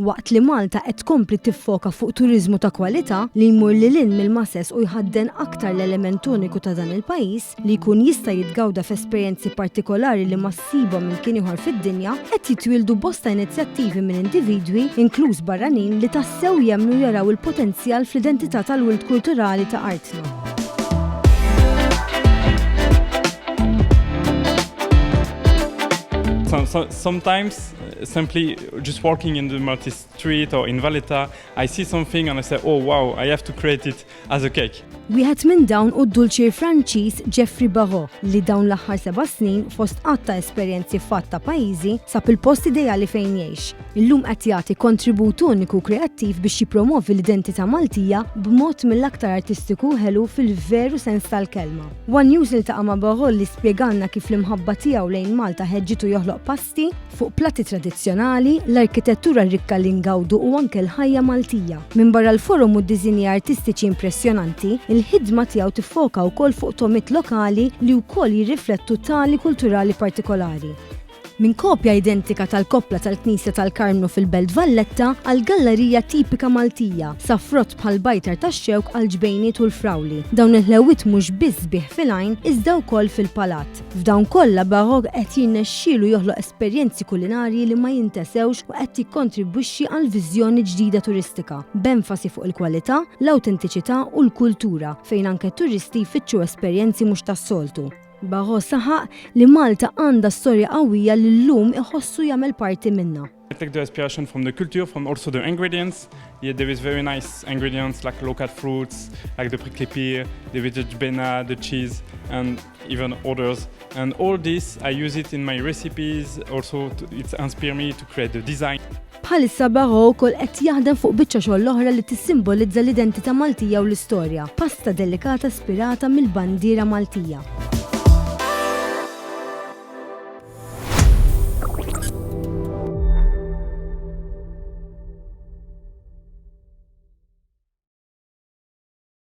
Waqt li Malta qed tkompli tiffoka fuq turiżmu ta' kwalità li jmur lil hinn mill-masses u jħadden aktar l-element uniku ta' dan il-pajjiż li jkun jista' jitgawda f'esperjenzi partikolari li ma ssibhom minn kien ieħor fid-dinja, qed jitwieldu bosta inizjattivi minn individwi, inkluż barranin li tassew jemmnu jaraw il-potenzjal fl-identità tal-wirt kulturali ta' artna. Sometimes, simply just walking in the Malti street or in Valletta, I see something and I say, oh wow, I have to create it as a cake. Wieħed minn dawn u d-dulċier Franċiż Geoffrey Barrault li dawn l-aħħar 7 snin fost qatt ta' esperjenzi fatta pajjiżi sab il-post ideali fejn jgħix. Illum qed jagħti kontribut uniku kreattiv biex jippromovi l-identità Maltija b'mod mill-aktar artistiku ħelu fil-veru sens tal-kelma. One News iltaqa' ma' Barrault li spjegalna kif l-imħabba tiegħu lejn Malta ħeġġitu joħloq pasti fuq platti tradizzjonali, l-arkitettura rikka li ngawdu u anke l-ħajja Maltija. Minn barra l-forum u d-diżinji artistiċi impressjonanti, il-ħidma tiegħu tiffoka wkoll fuq tomit lokali li wkoll jirriflettu tali kulturali partikolari. Min kopja identika tal-koppla tal-Knisja tal-Karmnu fil-Belt Valletta għal gallerija tipika Maltija, sa frott bħal bajtar tax-xewk għal ġbejniet u l-frawli. Dawn il-ħlewit mhux biss bih fil-għajn iżda wkoll fil-palat. F'dawn kollha Barrault qed jinnexxielu joħloq esperjenzi kulinarji li ma jintesewx u qed jikkontribwixxi għal viżjoni ġdida turistika, b'enfasi fuq il-kwalità, l-awtentiċità u l-kultura fejn anke turisti jfittxu esperjenzi mhux tas-soltu. Barrault saħaq li Malta għandha storja qawwija li llum iħossu jagħmel parti minnha. I take the inspiration from the culture, from also the ingredients. Yeah, there is very nice ingredients like local fruits, like the prickly pear, the veggiebena, the cheese, and even others. And all this, I use it in my recipes. Also, it inspires me to create the design. Bħalissa Barrault ukoll qed jaħdem fuq biċċa xogħol l-oħra li tissimbolizza l-identità Maltija u l-istorja, pasta delikata ispirata mill-bandiera Maltija.